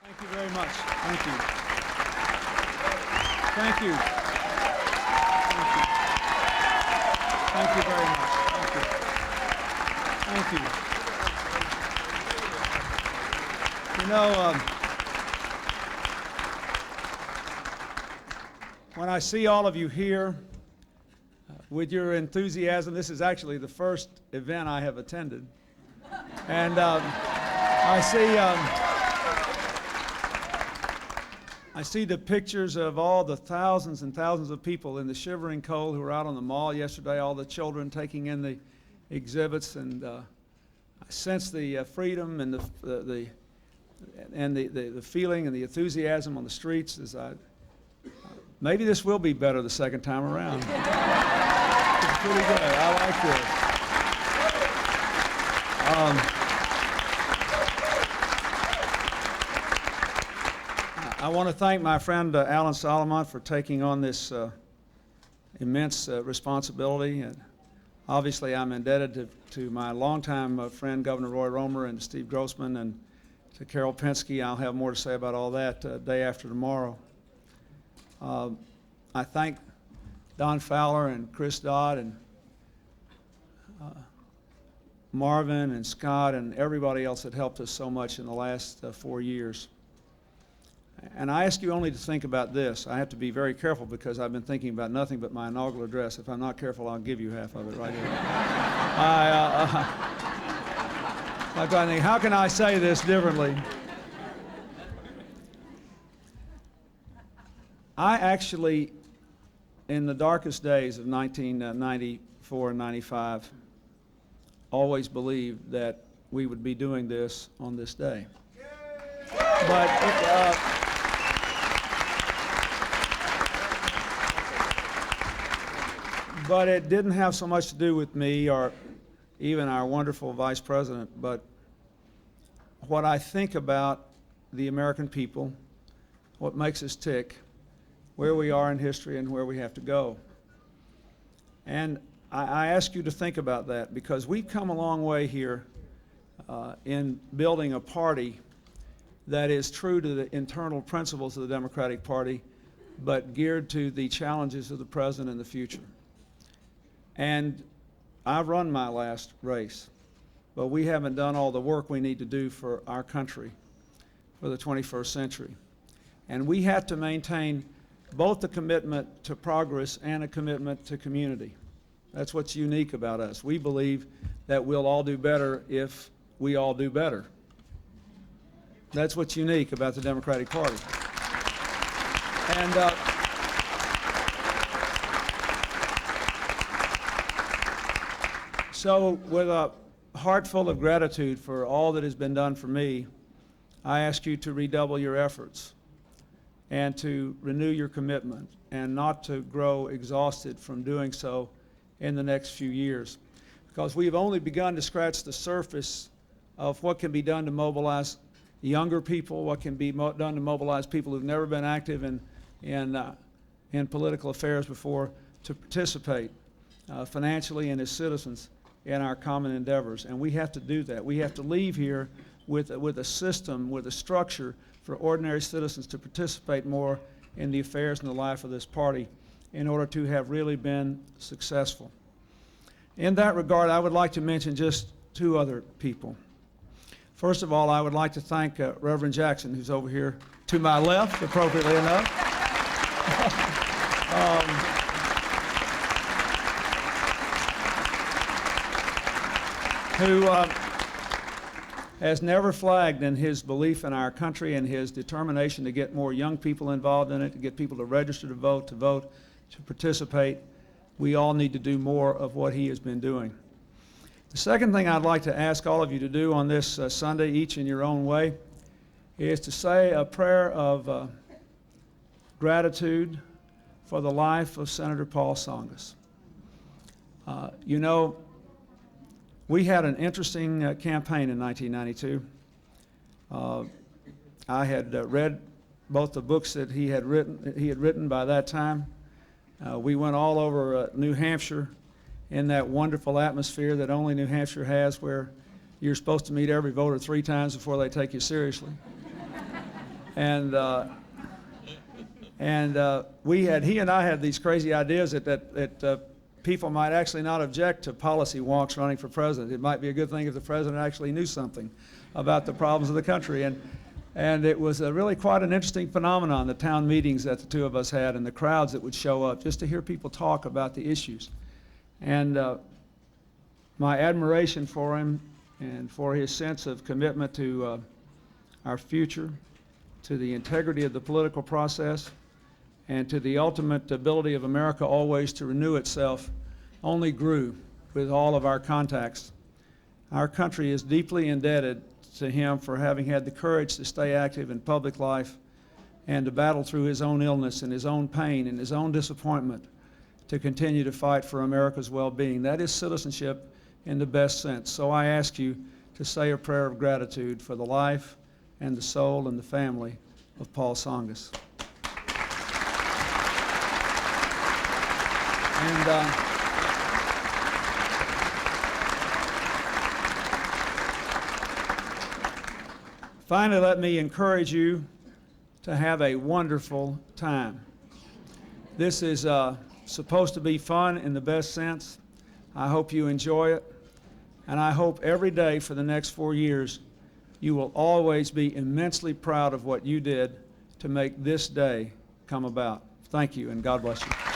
Thank you very much. Thank you. Thank you. Thank you very much. Thank you. You know, when I see all of you here with your enthusiasm, this is actually the first event I have attended. And I see the pictures of all the thousands and thousands of people in the shivering cold who were out on the mall yesterday, all the children taking in the exhibits, and I sense the freedom and the feeling and the enthusiasm on the streets. Maybe this will be better the second time around. It's pretty good. I like this. I want to thank my friend Alan Solomon for taking on this immense responsibility. And obviously, I'm indebted to my longtime friend Governor Roy Romer and Steve Grossman and to Carol Penske. I'll have more to say about all that day after tomorrow. I thank Don Fowler and Chris Dodd and Marvin and Scott and everybody else that helped us so much in the last 4 years. And I ask you only to think about this. I have to be very careful because I've been thinking about nothing but my inaugural address. If I'm not careful, I'll give you half of it right here. I'm trying to think, how can I say this differently? I actually, in the darkest days of 1994 and 95, always believed that we would be doing this on this day. But it didn't have so much to do with me or even our wonderful vice president, but what I think about the American people, what makes us tick, where we are in history and where we have to go. And I ask you to think about that because we've come a long way here in building a party that is true to the internal principles of the Democratic Party, but geared to the challenges of the present and the future. And I've run my last race, but we haven't done all the work we need to do for our country for the 21st century. And we have to maintain both the commitment to progress and a commitment to community. That's what's unique about us. We believe that we'll all do better if we all do better. That's what's unique about the Democratic Party. And so with a heart full of gratitude for all that has been done for me, I ask you to redouble your efforts and to renew your commitment and not to grow exhausted from doing so in the next few years. Because we've only begun to scratch the surface of what can be done to mobilize younger people, what can be done to mobilize people who've never been active in political affairs before to participate financially and as citizens in our common endeavors. And we have to do that. We have to leave here with a system, with a structure for ordinary citizens to participate more in the affairs and the life of this party in order to have really been successful. In that regard, I would like to mention just two other people. First of all, I would like to thank Reverend Jackson, who's over here to my left, appropriately enough. Who has never flagged in his belief in our country and his determination to get more young people involved in it, to get people to register to vote, to participate. We all need to do more of what he has been doing. The second thing I'd like to ask all of you to do on this Sunday, each in your own way, is to say a prayer of gratitude for the life of Senator Paul Tsongas. You know, we had an interesting campaign in 1992. I had read both the books that he had written by that time. We went all over New Hampshire in that wonderful atmosphere that only New Hampshire has, where you're supposed to meet every voter 3 times before they take you seriously. And he and I had these crazy ideas that people might actually not object to policy wonks running for president. It might be a good thing if the president actually knew something about the problems of the country. And it was really quite an interesting phenomenon, the town meetings that the two of us had and the crowds that would show up just to hear people talk about the issues. And my admiration for him and for his sense of commitment to our future, to the integrity of the political process, and to the ultimate ability of America always to renew itself only grew with all of our contacts. Our country is deeply indebted to him for having had the courage to stay active in public life and to battle through his own illness and his own pain and his own disappointment to continue to fight for America's well-being. That is citizenship in the best sense. So I ask you to say a prayer of gratitude for the life and the soul and the family of Paul Tsongas. And finally, let me encourage you to have a wonderful time. This is supposed to be fun in the best sense. I hope you enjoy it, and I hope every day for the next 4 years you will always be immensely proud of what you did to make this day come about. Thank you, and God bless you.